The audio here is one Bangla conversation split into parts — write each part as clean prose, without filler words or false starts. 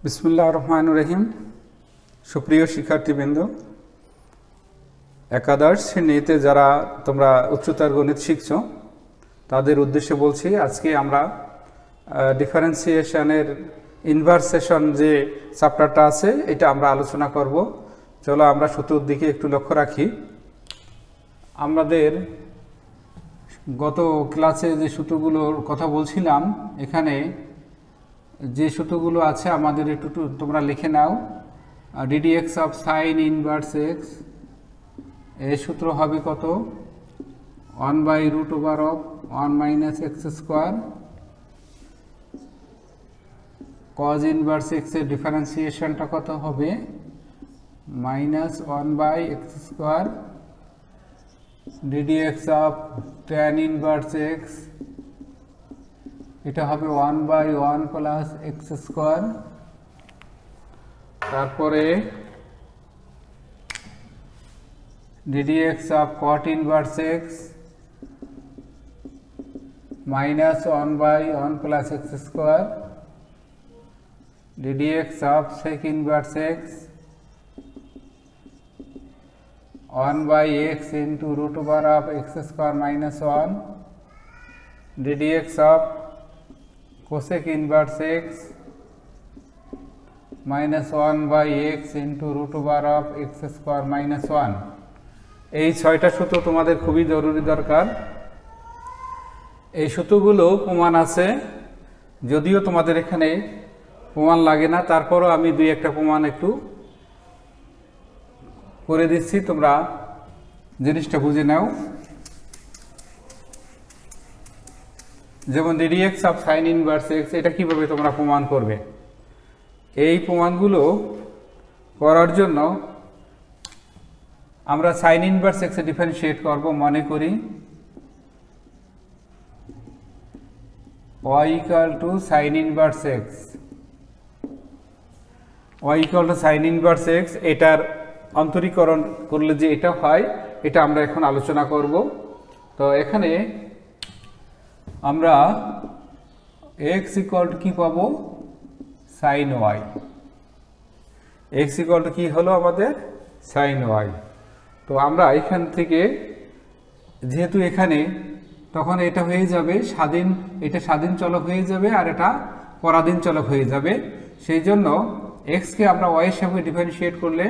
বিসমিল্লাহির রহমানির রহিম। সুপ্রিয় শিক্ষার্থীবৃন্দ, একাদশ শ্রেণীতে যারা তোমরা উচ্চতর গণিত শিখছো তাদের উদ্দেশ্যে বলছি, আজকে আমরা ডিফারেন্সিয়েশনের ইনভার্সেশন যে চ্যাপ্টারটা আছে এটা আমরা আলোচনা করব। চলো আমরা সূত্রের দিকে একটু লক্ষ্য রাখি। আমাদের গত ক্লাসে যে সূত্রগুলোর কথা বলছিলাম, এখানে যে সূত্রগুলো আছে আমাদের একটু তোমরা লিখে নাও। ddx of sign inverse x, এই সূত্র হবে কত? 1/√1 - x square. cos inverse x এর ডিফারেন্সিয়েশনটা কত হবে? -1/x square. ddx of tan inverse x, এটা হবে 1/1 + x স্কোয়ার। তারপরে ddx of cot inverse x -1/1 + x square. ddx of sec inverse x 1/x into √1 of x square - 1. ddx of cosec inverse x -1/x into √1 of x square - 1. এই ছয়টা সূত্র তোমাদের খুবই জরুরি দরকার। এই সূত্রগুলো প্রমাণ আছে, যদিও তোমাদের এখানে প্রমাণ লাগে না, তারপরও আমি দুই একটা প্রমাণ একটু করে দিচ্ছি, তোমরা জিনিসটা বুঝে নাও। যেমন ddx of sign inverse x, এটা কিভাবে তোমরা প্রমাণ করবে? এই প্রমাণগুলো করার জন্য আমরা সাইন ইনভার্স এক্স ডিফারেন্সিয়েট করব। মনে করি y = sin inverse x, y = sin inverse x, এটার অন্তরীকরণ করলে যে এটা হয়, এটা আমরা এখন আলোচনা করব। তো এখানে আমরা x = কি পাবো? sin y। x = কি হলো আমাদের? sin y। তো আমরা এখান থেকে, যেহেতু এখানে তখন এটা হয়ে যাবে স্বাধীন, এটা স্বাধীন চলক হয়ে যাবে আর এটা পরাধীন চলক হয়ে যাবে। সেই জন্য x কে আমরা y এর সঙ্গে ডিফারেন্সিয়েট করলে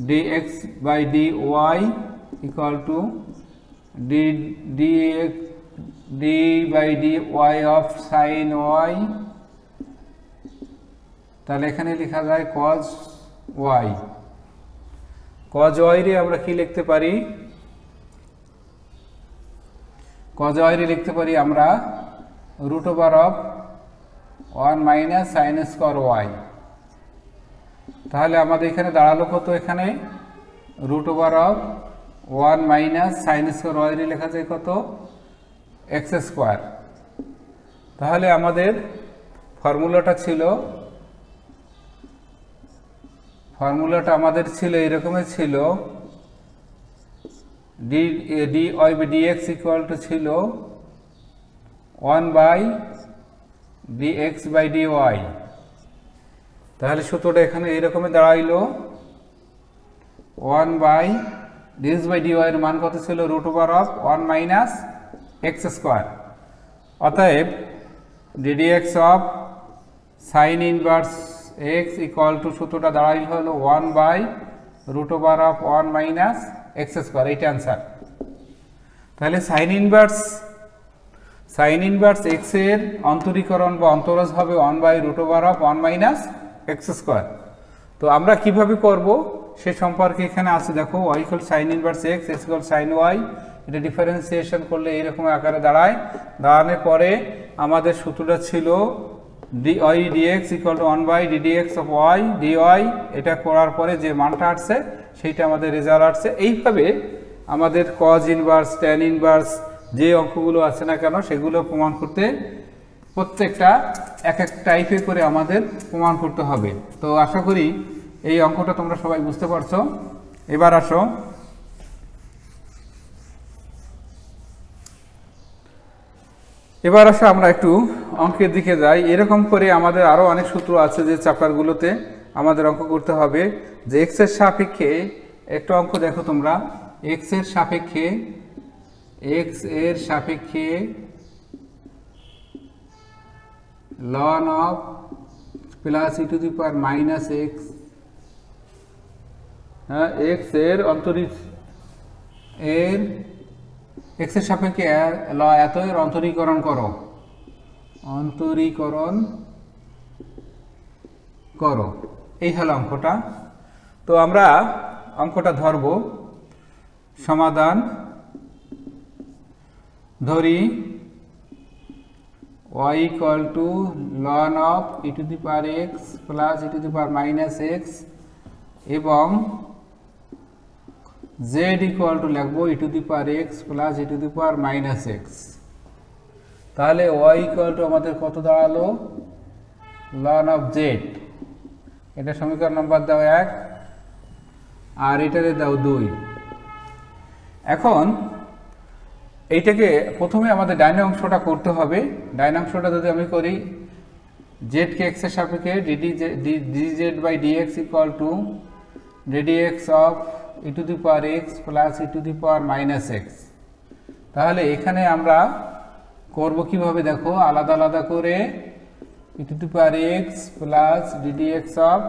dx/dy = d/dy of sin y। তাহলে এখানে লেখা যায় cos y। cos y রে আমরা কি লিখতে পারি? cos y রে লিখতে পারি আমরা √1 - sin স্কয়ার y। তাহলে আমাদের এখানে দাঁড়ালো কত? এখানে √1 - sin স্কয়ার y রে লেখা যায় কত? x square. তাহলে আমাদের ফর্মুলাটা আমাদের ছিল এরকমই ছিল, dy/dx ছিল 1/dx/dy। তাহলে সূত্রটা এখানে এরকমই দাঁড়াইলো 1/dx/dy এর মান কত ছিল? √1 - x স্কয়ার। অতএব ddx of sign inverse x = সূত্রটা দাঁড়াইল হলো 1/√1 - x স্কয়ার। এইটা অ্যান্সার। তাহলে সাইন ইনভার্স x এর অন্তরীকরণ বা অন্তরজ হবে 1/√1 - x স্কয়ার। তো আমরা কিভাবে করব সে সম্পর্কে এখানে আছে, দেখো y = sin inverse x, x = sin y। এটা ডিফারেন্সিয়েশন করলে এইরকম আকারে দাঁড়ায়। দাঁড়ানোর পরে আমাদের সূত্রটা ছিল dy/dx = 1/ddx of y dy। এটা করার পরে যে মানটা আসছে সেইটা আমাদের রেজাল্ট আসছে। এইভাবে আমাদের cos ইনভার্স, tan ইনভার্স যে অঙ্কগুলো আছে না কেন সেগুলো প্রমাণ করতে প্রত্যেকটা এক এক টাইপে করে আমাদের প্রমাণ করতে হবে। তো আশা করি এই অঙ্কটা তোমরা সবাই বুঝতে পারছো। এবার আসো এবার আসলে আমরা একটু অঙ্কের দিকে যাই। এরকম করে আমাদের আরও অনেক সূত্র আছে যে চ্যাপ্টারগুলোতে আমাদের অঙ্ক করতে হবে। যে এক্স এর সাপেক্ষে একটা অঙ্ক দেখো তোমরা, এক্স এর সাপেক্ষে ln of plus E two the power minus x, হ্যাঁ, এক্স এর এক্স এর সাপেক্ষে এত এর অন্তরীকরণ করো, এই হলো অঙ্কটা। তো আমরা অঙ্কটা ধরব, সমাধান ধরি y equal to ln of e to the power x plus e to the power minus x এবং z equal to লিখব e to the power x plus e to the power minus x। তাহলে y equal to আমাদের কত দাঁড়ালো, ln of z, এটা সমীকরণ নম্বর দাও 1 আর এটারে দাও 2। এখন এইটাকে প্রথমে আমাদের ডাইন অংশটা করতে হবে। ডাইন অংশটা যদি আমি করি, z কে x এর সাপেক্ষে dz by dx equal to ddx of e to the power x plus e to the power minus x। তাহলে এখানে আমরা করব কিভাবে দেখো, আলাদা আলাদা করে e to the power x plus ddx of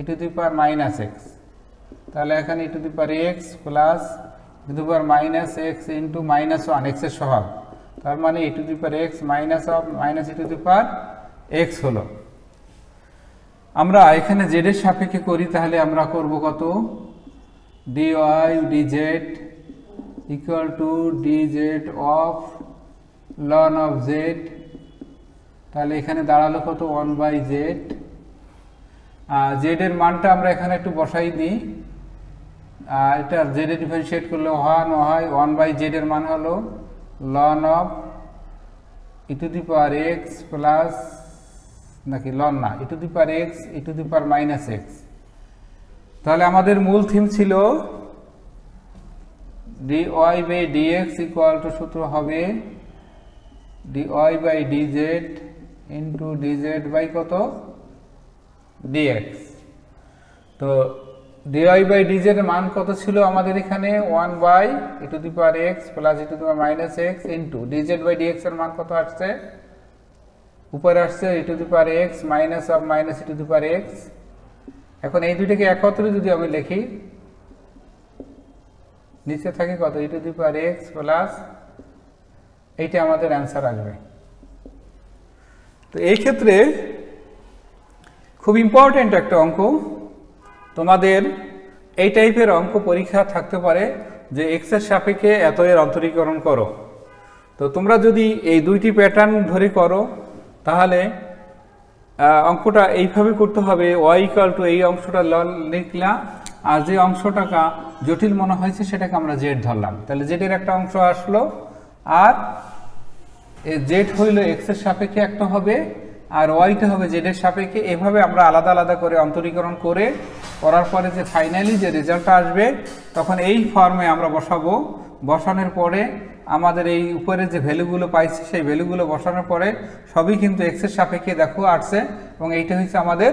e to the power minus x। তাহলে এখানে e to the power x plus e to the power minus x into minus 1 x এর সহগ, তার মানে e to the power x minus of minus e to the power x হলো। আমরা এখানে z এর সাপেক্ষে করি, তাহলে আমরা করব কত, dy dz equal to dz of ln of z। তাহলে এখানে দাঁড়ালো কত, 1 বাই z। z এর মানটা আমরা এখানে একটু বসাই দিই, এটা z এর ডিফারেন্সিয়েট করলে 1 হয়, 1 বাই z এর মান হলো ln of e to the power x plus, নাকি ln না, e to the power x e to the power minus x। তাহলে আমাদের মূল থিম ছিল dy by dx equal to সূত্র হবে dy by dz into dz by কত, dx। তো dy বাই dz এর মান কত ছিল আমাদের এখানে, 1 by e to the power x plus e to the power minus x into dz by dx এর মান কত আসছে, উপরে আসছে e to the power x minus of minus e to the power x। এখন এই দুইটাকে একত্রে যদি আমি লিখি, নিচে থাকে কত, e to the power x plus, এইটা আমাদের অ্যান্সার আসবে। তো এই ক্ষেত্রে খুব ইম্পর্টেন্ট একটা অঙ্ক, তোমাদের এই টাইপের অঙ্ক পরীক্ষা থাকতে পারে যে x এর সাপেক্ষে এত এর অন্তরীকরণ করো। তো তোমরা যদি এই দুইটি প্যাটার্ন ধরে করো, তাহলে অঙ্কটা এইভাবে করতে হবে, y ইকুয়াল টু এই অংশটা লিখলাম, আর যে অংশটাকে জটিল মনে হয়েছে সেটাকে আমরা z ধরলাম। তাহলে z এর একটা অংশ আসলো, আর z হইল x এর সাপেক্ষে একটা হবে, আর ওয়াইটা হবে z এর সাপেক্ষে। এভাবে আমরা আলাদা আলাদা করে অন্তরীকরণ করার পরে যে ফাইনালি যে রেজাল্টটা আসবে, তখন এই ফর্মে আমরা বসাবো। বসানোর পরে আমাদের এই উপরে যে ভ্যালুগুলো পাইছি, সেই ভ্যালুগুলো বসানোর পরে সবই কিন্তু x এর সাপেক্ষে দেখো আসছে, এবং এইটা হচ্ছে আমাদের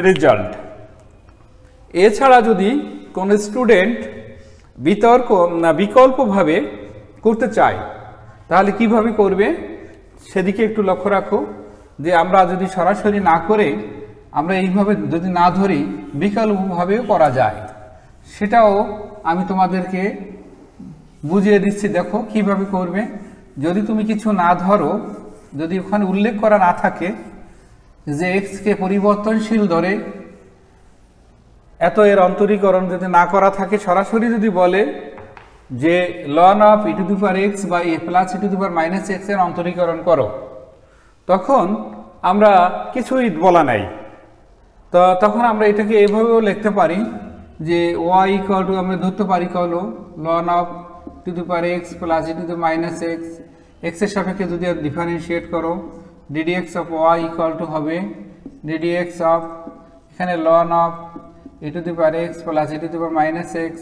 রেজাল্ট। এছাড়া যদি কোনো স্টুডেন্ট বিকল্পভাবে করতে চায়, তাহলে কিভাবে করবে সেদিকে একটু লক্ষ্য রাখো। যে আমরা যদি সরাসরি না করে আমরা এইভাবে যদি না ধরি, বিকল্পভাবেও করা যায়, সেটাও আমি তোমাদেরকে বুঝিয়ে দিচ্ছি। দেখো কিভাবে করবে। যদি তুমি কিছু না ধরো, যদি ওখানে উল্লেখ করা না থাকে যে x কে পরিবর্তনশীল ধরে এত এর অন্তরীকরণ যদি না করা থাকে, সরাসরি যদি বলে যে ln of e to the power x বা a plus e to the power minus x এর অন্তরীকরণ করো, তখন আমরা কিছুই বলা নাই। তো তখন আমরা এটাকে এইভাবেও লিখতে পারি যে y ইকুয়াল টু, আমরা ধরতে পারি হলো ln of two the power x plus e to the minus x, x এর সাপেক্ষে যদি ডিফারেন্সিয়েট করো, ddx of y equal to হবে ddx অফ, এখানে ln of e to the power x plus e to the power minus x।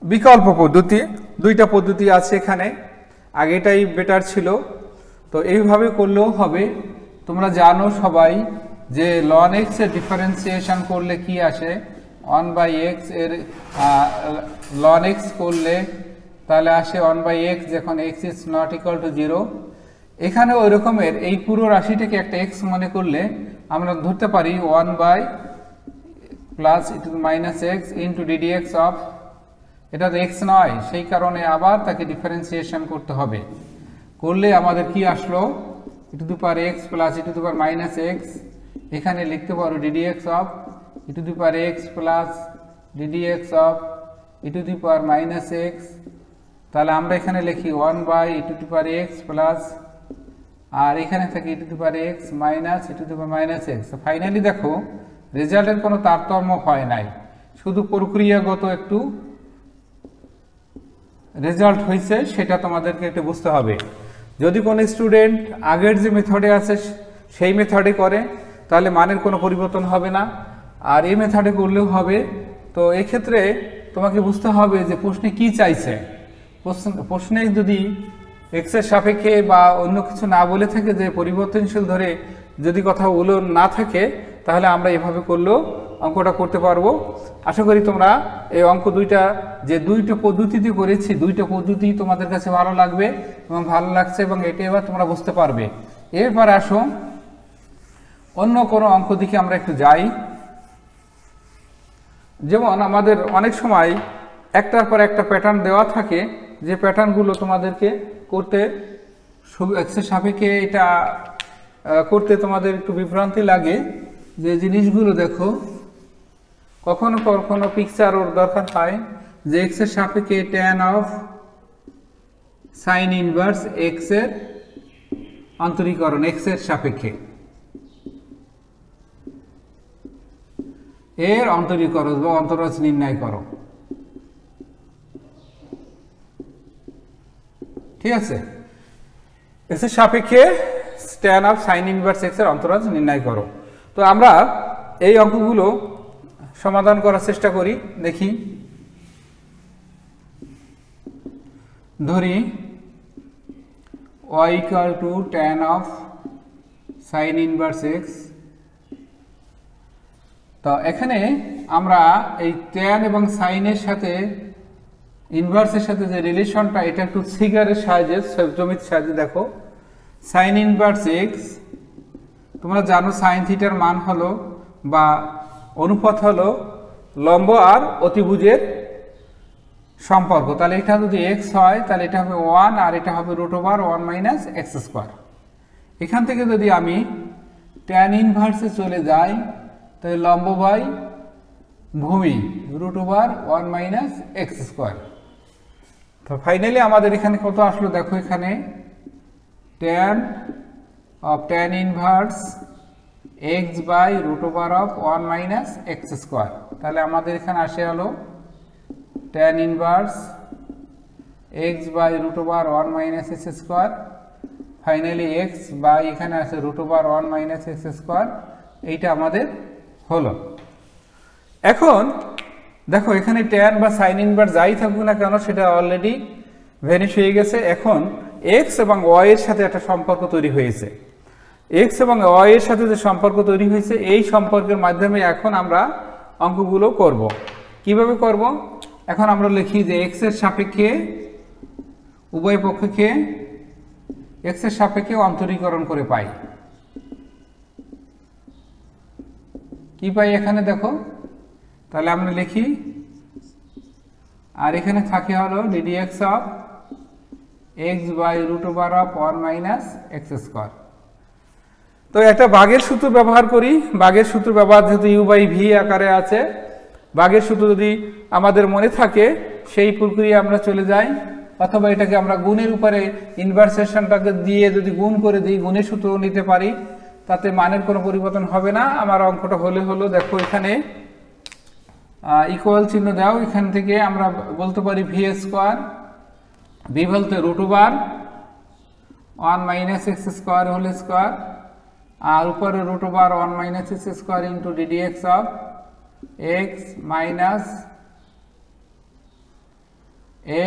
বিকল্প পদ্ধতি, দুইটা পদ্ধতি আছে এখানে। আগেটাই বেটার ছিল। তো এইভাবে করলেও হবে। তোমরা জানো সবাই যে ln x এর ডিফারেন্সিয়েশন করলে কি আসে, 1/x এর ln x করলে তাহলে আসে 1/x যখন x is not equal to 0। এখানে ওই রকমের এই পুরো রাশিটাকে একটা x মনে করলে আমরা ধরতে পারি 1 plus e to the minus x into ddx of, এটা তো x নয়, সেই কারণে আবার তাকে ডিফারেন্সিয়েশন করতে হবে। করলে আমাদের কি আসলো, e to the power x plus e to the power minus x, এখানে লিখতে পারো ddx of e to the power x plus ddx of e to the power minus x। তাহলে আমরা এখানে লিখি 1 e to the power x plus, আর এখানে থাকে e to the power x minus e to the power minus x। Finally দেখো রেজাল্টের কোনো তারতম্য হয় নাই, শুধু প্রক্রিয়াগত একটু রেজাল্ট হয়েছে, সেটা তোমাদেরকে একটু বুঝতে হবে। যদি কোনো স্টুডেন্ট আগের যে মেথডে আছে সেই মেথডে করে তাহলে মানের কোনো পরিবর্তন হবে না, আর এই মেথডে করলেও হবে। তো এক্ষেত্রে তোমাকে বুঝতে হবে যে প্রশ্নে কি চাইছে। প্রশ্নে যদি x এর সাপেক্ষে বা অন্য কিছু না বলে থাকে, যে পরিবর্তনশীল ধরে যদি কথা বলে না থাকে, তাহলে আমরা এভাবে করলেও অঙ্কটা করতে পারবো। আশা করি তোমরা এই অঙ্ক দুইটা যে দুইটা পদ্ধতিতে করেছি, দুইটা পদ্ধতি তোমাদের কাছে ভালো লাগবে এবং ভালো লাগছে, এবং এটা এবার তোমরা বুঝতে পারবে। এরপর আসো অন্য কোনো অঙ্ক দিকে আমরা একটু যাই। যেমন আমাদের অনেক সময় একটার পর একটা প্যাটার্ন দেওয়া থাকে, যে প্যাটার্নগুলো তোমাদেরকে করতে x এর সাপেক্ষে এটা করতে তোমাদের একটু বিভ্রান্তি লাগে। যে জিনিসগুলো দেখো কখনো কখনো পিকচার ওর দরকার হয়, যে x এর সাপেক্ষে tan of sign inverse x এর অন্তরীকরণ, x এর সাপেক্ষে এর অন্তরীকরণ বা অন্তরজ নির্ণয় করো। ঠিক আছে, x এর সাপেক্ষে tan of sign inverse x এর অন্তরজ নির্ণয় করো। তো আমরা এই অঙ্কগুলো সমাধান করার চেষ্টা করি। দেখি, ধরি y equal to tan of sin inverse x। তো এখানে আমরা এই tan এবং sin এর সাথে ইনভার্সের সাথে যে রিলেশনটা, এটা একটু ফিগারের সাহায্যে, জ্যামিতির সাহায্যে দেখো। sin inverse x, তোমরা জানো sin থিটার মান হলো বা অনুপাত হলো লম্ব আর অতিভুজের সম্পর্ক। তাহলে এটা যদি x হয় তাহলে এটা হবে 1, আর এটা হবে √1 মাইনাস x স্কোয়ার। এখান থেকে যদি আমি tan ইনভার্সে চলে যাই, তাহলে লম্ব বাই ভূমি √1 মাইনাস x স্কোয়ার। তো ফাইনালি আমাদের এখানে কত আসলো দেখো, এখানে tan inverse x by √1 minus x square. তাহলে আমাদের এখানে আসে হলো tan inverse x by √1 minus x square. Finally x by এখানে আছে √1 মাইনাস x স্কোয়ার, এইটা আমাদের হলো। এখন দেখো এখানে tan বা সাইন ইনভার্স যাই থাকুক না কেন, সেটা অলরেডি ভ্যানিশ হয়ে গেছে। এখন x এবং y এর সাথে একটা সম্পর্ক তৈরি হয়েছে। x এবং y এর সাথে যে সম্পর্ক তৈরি হয়েছে, এই সম্পর্কের মাধ্যমে এখন আমরা অঙ্কগুলো করব। কিভাবে করব? এখন আমরা লিখি যে x এর সাপেক্ষে উভয় পক্ষকে x এর সাপেক্ষে অন্তরীকরণ করে পাই। কি পাই এখানে দেখো, তাহলে আমরা লিখি, আর এখানে থাকে হলো ddx of x by √1 minus x square. তো একটা ভাগের সূত্র ব্যবহার করি। ভাগের সূত্র ব্যবহার যেহেতু u বাই v আকারে আছে, ভাগের সূত্র যদি আমাদের মনে থাকে সেই প্রক্রিয়া আমরা চলে যাই, অথবা এটাকে আমরা গুণের উপরে ইনভার্সেশনটাকে দিয়ে যদি গুণ করে দিই, গুণের সূত্র নিতে পারি, তাতে মানের কোনো পরিবর্তন হবে না। আমার অঙ্কটা হলো দেখো, এখানে ইকুয়াল চিহ্ন দাও, এখান থেকে আমরা বলতে পারি v স্কোয়ার, v বলতে √1 minus x square whole square, আর উপরে √1 minus x square into ddx of x minus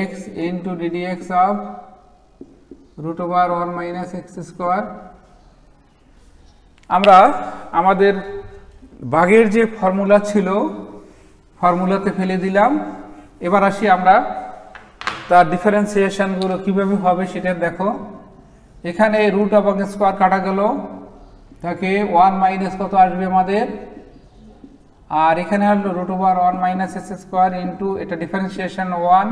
x into ddx of root over 1 minus x square. আমরা আমাদের ভাগের যে ফর্মুলা ছিল ফর্মুলাতে ফেলে দিলাম। এবার আসি আমরা তার ডিফারেন্সিয়েশনগুলো কীভাবে হবে সেটা দেখো। এখানে রুট এবং স্কোয়ার কাটা গেল, তাকে 1 মাইনাস কত আসবে আমাদের, আর এখানে হলো root over 1 minus x square into এটা differentiation 1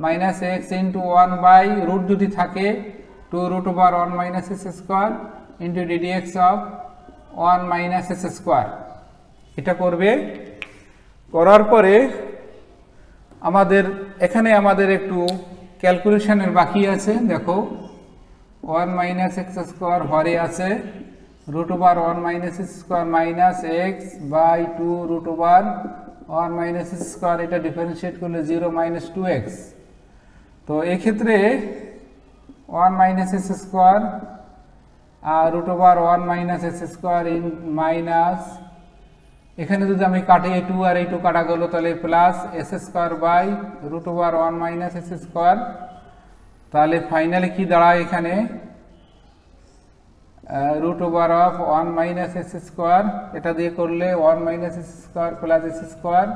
minus X into 1 by root যদি থাকে 2 root over 1 minus x square into D D X of 1 minus x square. এটা করবে, করার পরে আমাদের এখানে আমাদের একটু ক্যালকুলেশনের বাকি আছে। দেখো 1 মাইনাস এক্স স্কোয়ার হরে আছে root over 1 minus x square minus x by 2 root over 1 minus x square, এটা ডিফারেন্সিয়েট করলে 0 মাইনাস 2x। তো এক্ষেত্রে 1 মাইনাস এক্স স্কোয়ার আর root over 1 minus x square in minus, এখানে যদি আমি কাটি এই 2 আর এই 2 কাটা গেল, তাহলে plus s square by root over 1 minus x square. তাহলে ফাইনালি কি দাঁড়ায় এখানে root over of 1 minus x square, এটা দিয়ে করলে 1 minus x square plus x square,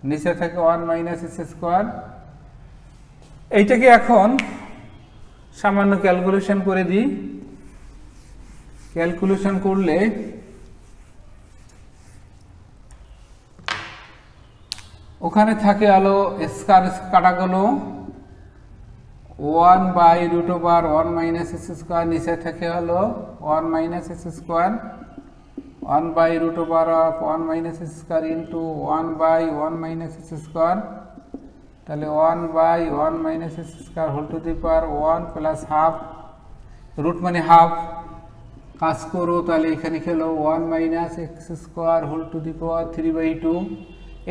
নিচে থাকে 1 মাইনাস এক্স স্কোয়ার। এইটাকে এখন সামান্য ক্যালকুলেশন করে দিই। ক্যালকুলেশন করলে ওখানে থাকে আলো স্কোয়ার কাটা গেল 1 by root over 1 minus x square, নিচে থাকে হলো 1 minus x square, 1 by root over of 1 minus x square into 1 by 1 minus x square. তাহলে 1 by 1 minus x square whole to the power 1 plus half, root মানে হাফ, কাজ করো তাহলে এখানে খেলো 1 minus x square whole to the power 3/2।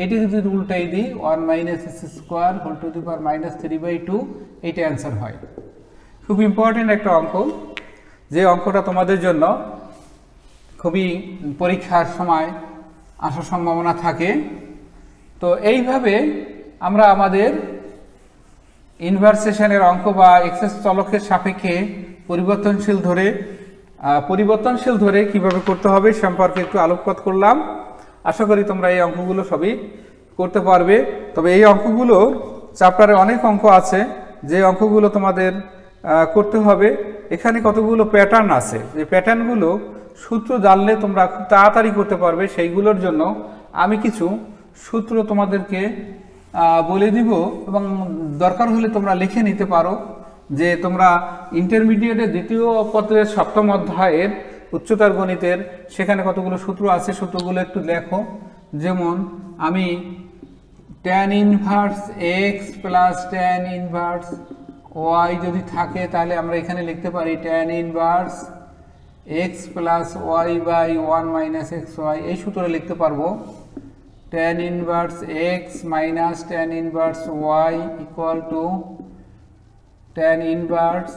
এটি যদি উল্টাই দিই 1 minus x square whole to the power minus 3/2, এইটা অ্যান্সার হয়। খুব ইম্পর্টেন্ট একটা অঙ্ক, যে অঙ্কটা তোমাদের জন্য খুবই পরীক্ষার সময় আসার সম্ভাবনা থাকে। তো এইভাবে আমরা আমাদের ইনভার্সেশনের অঙ্ক বা এক্সেস চলকের সাপেক্ষে পরিবর্তনশীল ধরে কিভাবে করতে হবে সম্পর্কে একটু আলোকপাত করলাম। আশা করি তোমরা এই অঙ্কগুলো সবই করতে পারবে। তবে এই অঙ্কগুলো চ্যাপ্টারে অনেক অঙ্ক আছে, যে অঙ্কগুলো তোমাদের করতে হবে। এখানে কতগুলো প্যাটার্ন আছে, যে প্যাটার্নগুলো সূত্র জানলে তোমরা খুব তাড়াতাড়ি করতে পারবে। সেইগুলোর জন্য আমি কিছু সূত্র তোমাদেরকে বলে দিব, এবং দরকার হলে তোমরা লিখে নিতে পারো। যে তোমরা ইন্টারমিডিয়েটের দ্বিতীয় পত্রের 7ম অধ্যায়ের উচ্চতর গণিতের সেখানে কতগুলো সূত্র আছে, সূত্রগুলো একটু লেখো। যেমন আমি tan inverse x plus tan inverse y যদি থাকে, তাহলে আমরা এখানে লিখতে পারি tan inverse x plus y by 1 minus xy, এই সূত্রে লিখতে পারবো tan inverse x minus tan inverse y equal to tan inverse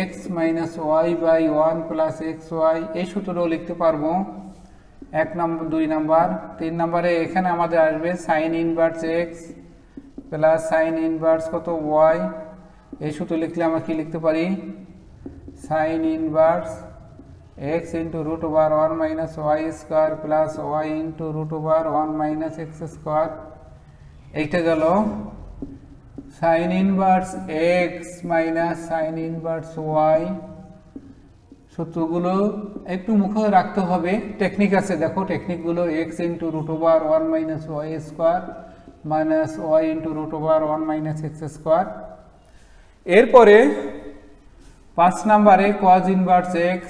x minus y by 1 plus xy, এই সূত্রও লিখতে পারবো। 1 নম্বর, 2 নম্বর। 3 নম্বরে এখানে আমাদের আসবে sine inverse x plus sine inverse কত y, এই সূত্র লিখলে আমরা কি লিখতে পারি sine inverse x into root over 1 minus y square plus y into root over 1 minus x square. এইটা গেল sine inverse x minus sine inverse y। সূত্রগুলো একটু মুখে রাখতে হবে, টেকনিক আছে, দেখো টেকনিকগুলো x into root over 1 minus y square minus y into root over 1 minus x square. এরপরে 5 নম্বরে cos inverse x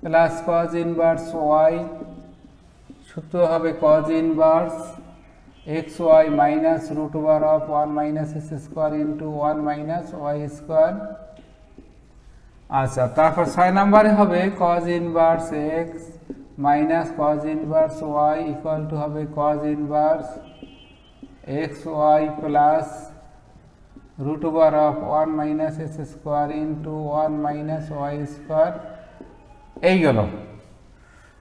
plus cos inverse y, সূত্র হবে cos inverse xy minus root over of 1 minus x square into 1 minus y square. আচ্ছা, তারপর 6 নম্বরে হবে cos inverse x minus cos inverse y equal to হবে cos inverse xy plus root over of 1 minus x square into 1 minus y square. এই গেল।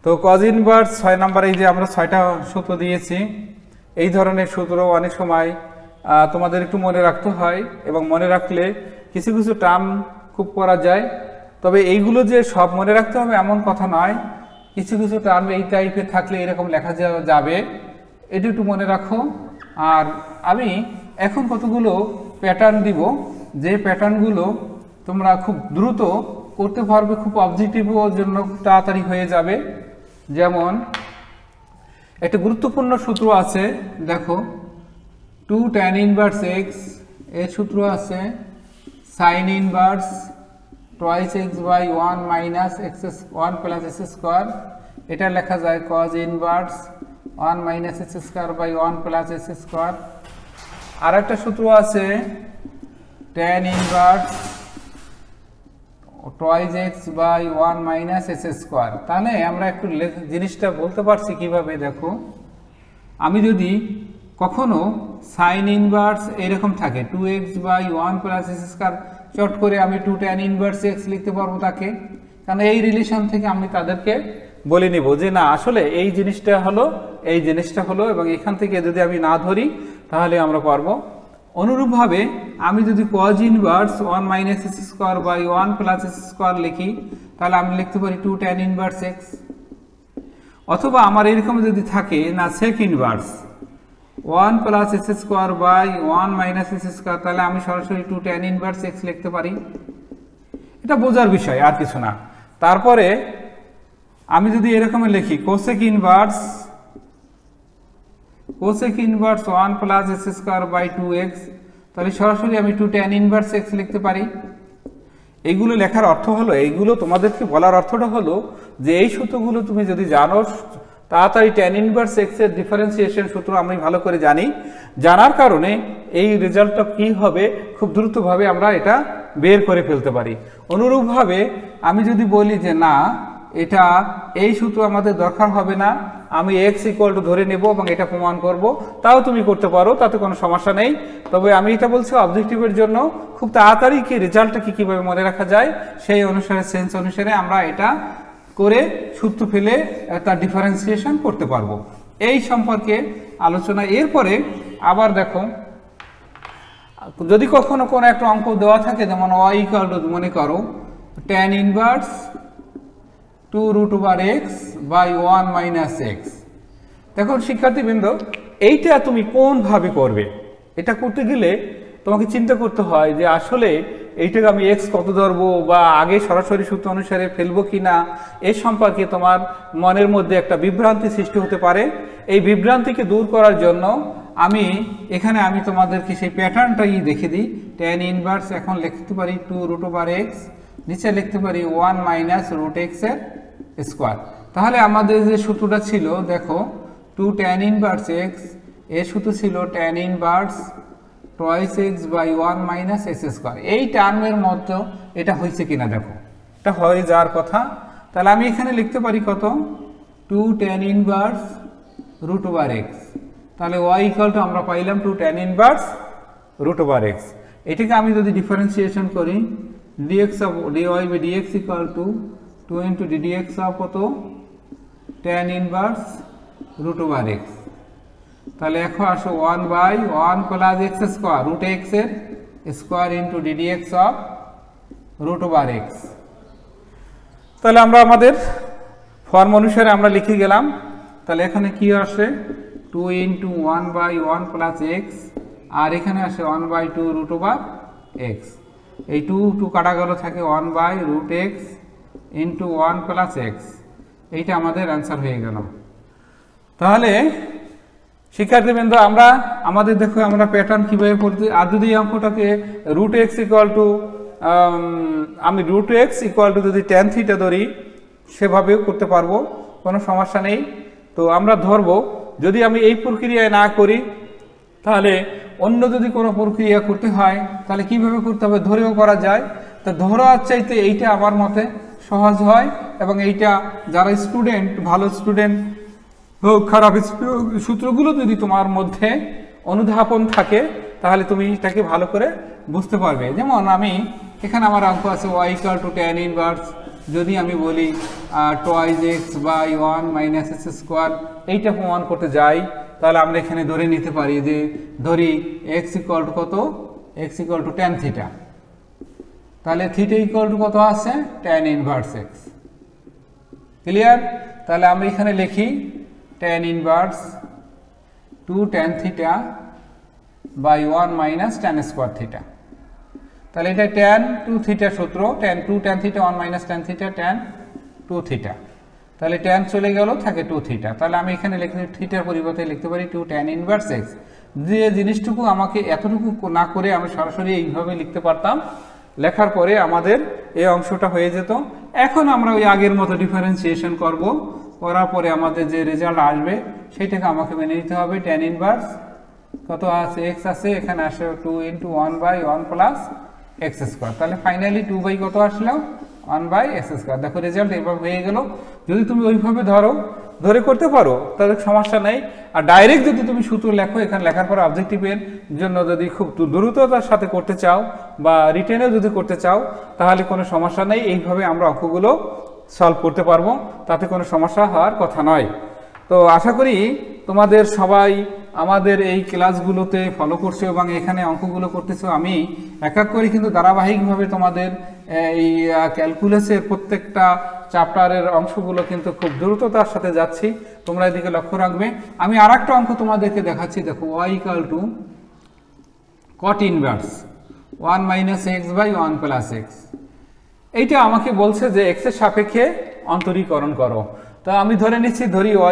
তো cos ইনভার্স 6 নম্বরে এই যে আমরা 6টা সূত্র দিয়েছি, এই ধরনের সূত্র অনেক সময় তোমাদের একটু মনে রাখতে হয়, এবং মনে রাখলে কিছু কিছু টার্ম খুব করা যায়। তবে এইগুলো যে সব মনে রাখতে হবে এমন কথা নয়, কিছু কিছু টার্ম এই টাইপের থাকলে এরকম লেখা যাবে, এটি একটু মনে রাখো। আর আমি এখন কতগুলো প্যাটার্ন দিব, যে প্যাটার্নগুলো তোমরা খুব দ্রুত করতে পারবে, খুব অবজেক্টিভের জন্য খুব তাড়াতাড়ি হয়ে যাবে। যেমন একটা গুরুত্বপূর্ণ সূত্র আছে, দেখো 2 tan ইনভার্স x, এর সূত্র আছে sin inverse twice x by 1 minus x 1 plus x square, এটা লেখা যায় cos inverse 1 minus x square by 1 plus x square। আর একটা সূত্র আছে tan inverse twice x by 1 minus x square। তাহলে আমরা একটু জিনিসটা বলতে পারছি কিভাবে, দেখো আমি যদি কখনো sin ইনভার্স এরকম থাকে 2x by 1 plus x square, চট করে আমি 2 tan ইনভার্স x লিখতে পারবো তাকে, কারণ এই রিলেশন থেকে আমি তাদেরকে বলে নিব যে না আসলে এই জিনিসটা হলো, এই জিনিসটা হলো, এবং এখান থেকে যদি আমি না ধরি তাহলে আমরা পারবো। অনুরূপভাবে আমি যদি cos inverse 1 minus x square by 1 plus x square লিখি, তাহলে আমি লিখতে পারি 2 tan ইনভার্স x। অথবা আমার এরকম যদি থাকে না sec inverse 1 plus x square by 1 minus x square, তাহলে আমি সরাসরি 2 tan ইনভার্স x লিখতে পারি। এটা বোঝার বিষয়, আর কিছু না। তারপরে আমি যদি এরকম লিখি cosec inverse 1 plus x square by 2x, তাহলে সরাসরি আমি 2 tan ইনভার্স x লিখতে পারি। এইগুলো লেখার অর্থ হলো, এইগুলো তোমাদেরকে বলার অর্থটা হলো যে এই সূত্রগুলো তুমি যদি জানো তাড়াতাড়ি tan ইনভার্স x এর ডিফারেন্সিয়েশন সূত্র আমি ভালো করে জানি, জানার কারণে এই রেজাল্টটা কি হবে খুব দ্রুতভাবে আমরা এটা বের করে ফেলতে পারি। অনুরূপভাবে আমি যদি বলি যে না এটা এই সূত্র আমাদের দরকার হবে না, আমি x ইকুয়াল টু ধরে নেব এবং এটা প্রমাণ করব, তাও তুমি করতে পারো, তাতে কোনো সমস্যা নেই। তবে আমি এটা বলছি অবজেক্টিভের জন্য খুব তাড়াতাড়ি কি রেজাল্টটা কীভাবে মনে রাখা যায় সেই অনুসারে, সেন্স অনুসারে আমরা এটা করে সূত্র ফেলে তার ডিফারেন্সিয়েশন করতে পারবো। এই সম্পর্কে আলোচনা। এরপরে আবার দেখো যদি কখনো কোনো একটা অঙ্ক দেওয়া থাকে, যেমন y ইকুয়াল টু মনে করো tan inverse 2 √x by 1 minus x। দেখো শিক্ষার্থীবৃন্দ, এইটা তুমি কোনভাবে করবে, এটা করতে গেলে তোমাকে চিন্তা করতে হয় যে আসলে এইটাকে আমি x কত ধরবো, বা আগে সরাসরি সূত্র অনুসারে ফেলবো কি না, এই সম্পর্কে তোমার মনের মধ্যে একটা বিভ্রান্তি সৃষ্টি হতে পারে। এই বিভ্রান্তিকে দূর করার জন্য আমি তোমাদেরকে সেই প্যাটার্নটাই দেখে দিই। tan ইনভার্স এখন লিখতে পারি 2 √x, নিচে লিখতে পারি 1 minus √x এর স্কোয়ার। তাহলে আমাদের যে সূত্রটা ছিল দেখো 2 tan ইনভার্স x, এর সূত্র ছিল tan inverse twice x by 1 minus x square। এই টার্মের মধ্যে এটা হয়েছে কিনা দেখো, এটা হয়ে যাওয়ার কথা। তাহলে আমি এখানে লিখতে পারি কত 2 tan ইনভার্স √x, তাহলে y ইকুয়াল টু আমরা পাইলাম 2 tan ইনভার্স √x। এটাকে আমি যদি ডিফারেন্সিয়েশন করি dx of dy by dx equal two 2 into ddx of কত tan ইনভার্স √x। তাহলে এখন আসো 1 by 1 plus x square √x এর square into ddx of √x। তাহলে আমরা আমাদের ফর্ম অনুসারে আমরা লিখে গেলাম। তাহলে এখানে কি আসে 2 into 1 by 1 plus x, আর এখানে আসে 1 by 2 √x। এই 2 কাটা গেল, থাকে 1 by √x into 1 plus x। এইটা আমাদের অ্যান্সার হয়ে গেল। তাহলে শিক্ষার্থীবৃন্দ আমরা আমাদের দেখো আমরা প্যাটার্ন কীভাবে পড়তে, আর যদি এই অঙ্কটাকে √x ইকুয়াল টু আমি √x ইকুয়াল টু যদি tan থিটা ধরি সেভাবেও করতে পারবো, কোনো সমস্যা নেই। তো আমরা ধরবো যদি আমি এই প্রক্রিয়ায় না করি তাহলে অন্য যদি কোনো প্রক্রিয়া করতে হয় তাহলে কিভাবে করতে হবে, ধরেও করা যায়। তো ধরার চাইতে এইটা আমার মতে সহজ হয়, এবং এইটা যারা স্টুডেন্ট, ভালো স্টুডেন্ট হোক খারাপ সূত্রগুলো যদি তোমার মধ্যে অনুধাবন থাকে তাহলে তুমি এটাকে ভালো করে বুঝতে পারবে। যেমন আমি এখানে আমার অঙ্ক আছে y equal to tan inverse, যদি আমি বলি twice x by 1 minus x square, এইটা প্রমাণ করতে যাই তাহলে আমরা এখানে ধরে নিতে পারি যে ধরি x ইকুয়াল টু কত, x equal to tan theta. তাহলে থিটা ইকুয়াল টু কত আছে tan ইনভার্স এক্স। ক্লিয়ার? তাহলে আমরা এখানে লিখি tan inverse 2 tan theta by 1 minus tan square theta. তাহলে এটা tan 2 থিটা সূত্র, tan 2 tan theta 1 minus tan theta tan 2 theta. তাহলে tan চলে গেল, থাকে 2 থিটা। তাহলে আমি এখানে লিখে থিটার পরিবর্তে লিখতে পারি 2 tan ইনভার্স এক্স। যে জিনিসটুকু আমাকে এতটুকু না করে আমি সরাসরি এইভাবে লিখতে পারতাম, লেখার পরে আমাদের এই অংশটা হয়ে যেত। এখন আমরা ওই আগের মতো ডিফারেন্সিয়েশন করব, করার পরে আমাদের যে রেজাল্ট আসবে সেটাকে আমাকে মেনে নিতে হবে। tan ইনভার্স কত আছে এক্স আছে, এখানে আসে 2 × 1/1 প্লাস এক্স স্কোয়ার। তাহলে ফাইনালি 2 বাই কত আসলো 1/x স্কোয়ার। দেখো রেজাল্ট এভাবে হয়ে গেল। যদি তুমি ওইভাবে ধরে করতে পারো তাহলে সমস্যা নেই। আর ডাইরেক্ট যদি তুমি সূত্র লেখো, এখানে লেখার পর অবজেক্টিভের জন্য যদি খুব দ্রুততার সাথে করতে চাও বা রিটেনেও যদি করতে চাও তাহলে কোনো সমস্যা নেই। এইভাবে আমরা অঙ্কগুলো সলভ করতে পারবো, তাতে কোনো সমস্যা হওয়ার কথা নয়। তো আশা করি তোমাদের সবাই আমাদের এই ক্লাসগুলোতে ফলো করছো এবং এখানে অঙ্কগুলো করতেছো। আমি এক এক করে কিন্তু ধারাবাহিকভাবে তোমাদের এই ক্যালকুলাসের প্রত্যেকটা চ্যাপ্টারের অংশগুলো কিন্তু খুব দ্রুততার সাথে যাচ্ছি, তোমরা এদিকে লক্ষ্য রাখবে। আমি আর একটা অঙ্ক তোমাদেরকে দেখাচ্ছি। দেখো y = cot inverse 1 - x/1 + x। এইটা আমাকে বলছে যে x এর সাপেক্ষে অন্তরীকরণ করো। তো আমি ধরে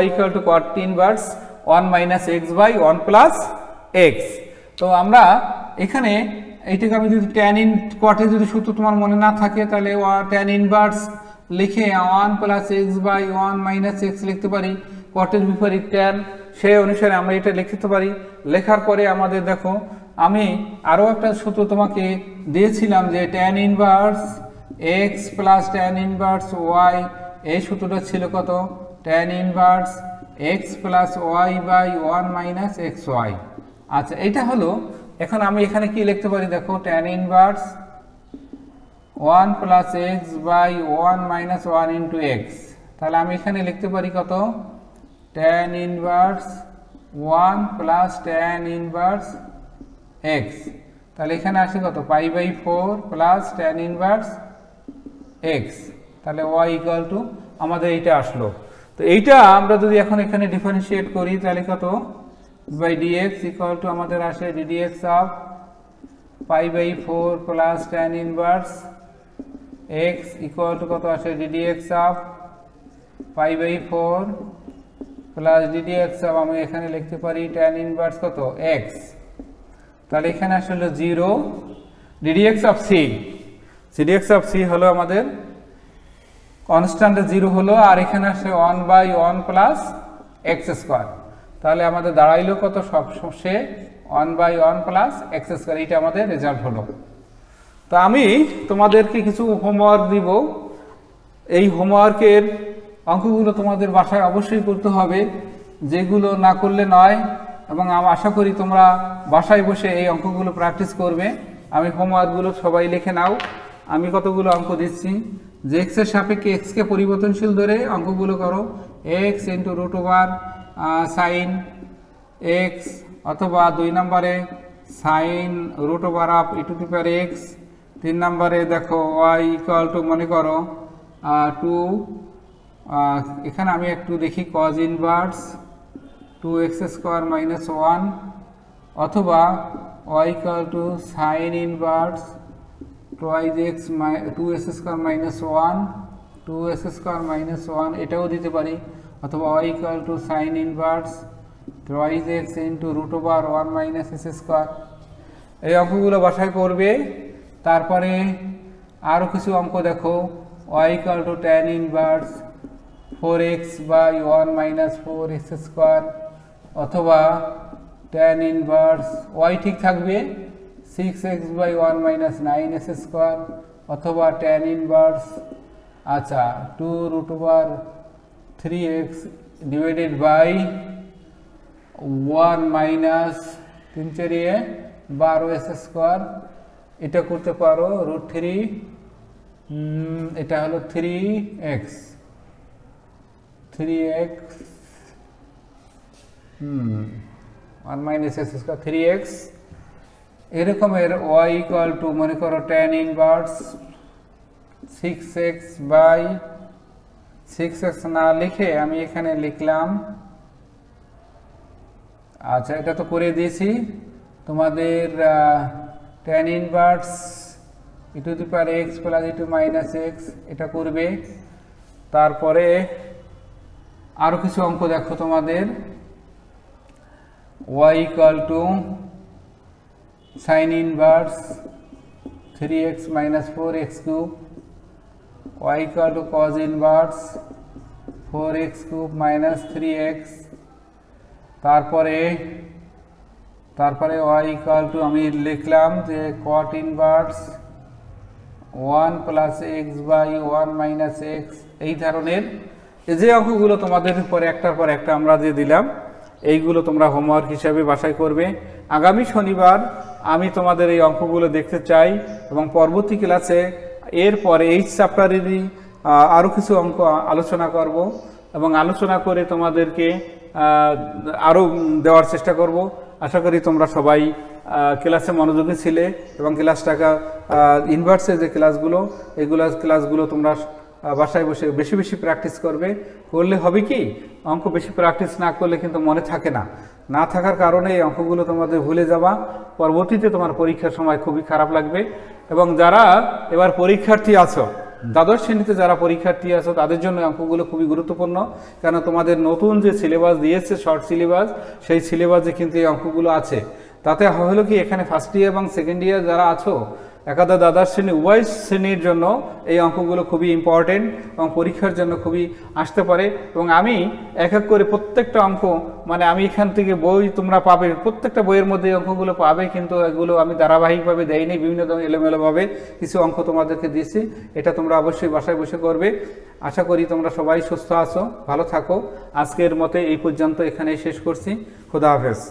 y = cot inverse 1 - x/1 + x। তো আমরা এখানে এইটাকে আমি যদি tan in cot এর যদি সূত্র তোমার মনে না থাকে তাহলে tan ইনভার্স লিখে 1 + x/1 - x লিখতে পারি। cot এর বিপরীত tan, সেই অনুসারে আমরা এটা লিখতে পারি। লেখার পরে আমাদের দেখো আমি আরও একটা সূত্র তোমাকে দিয়েছিলাম যে tan inverse x + tan inverse y। এই সূত্রটা ছিল কত tan inverse x + y/1 - xy। আচ্ছা, এটা হলো। এখন আমি এখানে কি লিখতে পারি দেখো tan ইনভার্স 1 + x/1 - 1 × x। তাহলে আমি এখানে লিখতে পারি কত tan inverse 1 + tan inverse x। তাহলে এখানে আসে কত π/4 + tan ইনভার্স x। তাহলে y = আমাদের এইটা আসলো। তো এইটা আমরা যদি এখন এখানে ডিফারেন্সিয়েট করি তাহলে কত dx = আমাদের আসে ddx of π/4 + tan inverse x = কত আসে ddx অফ π/4 + ddx অফ আমি এখানে লিখতে পারি tan ইনভার্স কত x। তাহলে এখানে আসলে 0 ddx of c। ddx of c হলো আমাদের কনস্ট্যান্টে 0 হলো, আর এখানে আসে 1/1 + x স্কোয়ার। তাহলে আমাদের দাঁড়াইলো কত সবশেষে 1/1 + x স্কোয়ার। এইটা আমাদের রেজাল্ট হলো। তো আমি তোমাদেরকে কিছু হোমওয়ার্ক দিব। এই হোমওয়ার্কের অঙ্কগুলো তোমাদের বাসায় অবশ্যই করতে হবে, যেগুলো না করলে নয়। এবং আমি আশা করি তোমরা বাসায় বসে এই অঙ্কগুলো প্র্যাকটিস করবে। আমি হোমওয়ার্কগুলো সবাই লিখে নাও। আমি কতগুলো অঙ্ক দিচ্ছি যে x এর সাপেক্ষে x কে পরিবর্তনশীল ধরে অঙ্কগুলো করো। x × √sin x, অথবা 2 নম্বরে sin √e⁻x। 3 নম্বরে দেখো y = মনে করো 2, এখানে আমি একটু দেখি cos ইনভার্স 2x² - 1, অথবা y = sin inverse 2x² - 1 2x² - 1 এটাও দিতে পারি, অথবা y = sin inverse 2x × √1 - s²। এই অঙ্কগুলো বাসায় করবে। তারপরে আরও কিছু অঙ্ক দেখো y = tan inverse 4x/1 - 4x², অথবা tan ইনভার্স y ঠিক থাকবে 6x/1 - 9s², অথবা tan ইনভার্স 2√3x / 1 - 3/12s²। এটা করতে পারো √3, এটা হলো 3x 1 - s², 3x এরকমের y ইকুয়াল টু মনে করো tan inverse 6x by 6x না লিখে আমি এখানে লিখলাম, আচ্ছা এটা তো করে দিয়েছি তোমাদের tan inverse e to the power x plus e to minus x এটা করবে। তারপরে আরো কিছু অঙ্ক দেখো তোমাদের, y equal to sin inverse 3x minus 4x cube, y equal to cos inverse 4x cube minus 3x। তারপরে y ইকুয়াল টু আমি লিখলাম যে cot inverse 1 plus x by 1 minus x। এই ধরনের এই যে অঙ্কগুলো তোমাদের পরে একটার পর একটা আমরা যে দিলাম, এইগুলো তোমরা হোমওয়ার্ক হিসাবে বাসায় করবে। আগামী শনিবার আমি তোমাদের এই অঙ্কগুলো দেখতে চাই এবং পরবর্তী ক্লাসে এরপরে এই চ্যাপ্টারেরই আরও কিছু অঙ্ক আলোচনা করব এবং আলোচনা করে তোমাদেরকে আরও দেওয়ার চেষ্টা করব। আশা করি তোমরা সবাই ক্লাসে মনোযোগী ছিলে এবং ক্লাসটাকে ইনভার্সের যে ক্লাসগুলো ক্লাসগুলো তোমরা বাসায় বসে বেশি বেশি প্র্যাকটিস করবে। করলে হবে কি, অঙ্ক বেশি প্র্যাকটিস না করলে কিন্তু মনে থাকে না থাকার কারণে এই অঙ্কগুলো তোমাদের ভুলে যাবা, পরবর্তীতে তোমার পরীক্ষার সময় খুবই খারাপ লাগবে। এবং যারা এবার পরীক্ষার্থী আছো, দ্বাদশ শ্রেণীতে যারা পরীক্ষার্থী আছো তাদের জন্য অঙ্কগুলো খুবই গুরুত্বপূর্ণ, কেন তোমাদের নতুন যে সিলেবাস দিয়েছে শর্ট সিলেবাস, সেই সিলেবাসে কিন্তু এই অঙ্কগুলো আছে। তাতে হলো কি, এখানে ফার্স্ট ইয়ার এবং সেকেন্ড ইয়ার যারা আছো একাদশ দ্বাদশ শ্রেণী উভয় শ্রেণীর জন্য এই অঙ্কগুলো খুবই ইম্পর্টেন্ট এবং পরীক্ষার জন্য খুবই আসতে পারে। এবং আমি এক এক করে প্রত্যেকটা অঙ্ক মানে আমি এখান থেকে বই তোমরা পাবে, প্রত্যেকটা বইয়ের মধ্যে এই অঙ্কগুলো পাবে, কিন্তু এগুলো আমি ধারাবাহিকভাবে দেইনি, বিভিন্ন এলোমেলোভাবে কিছু অঙ্ক তোমাদেরকে দিয়েছি। এটা তোমরা অবশ্যই বাসায় বসে করবে। আশা করি তোমরা সবাই সুস্থ আছো, ভালো থাকো। আজকের মতে এই পর্যন্ত এখানেই শেষ করছি। খুদা হাফেজ।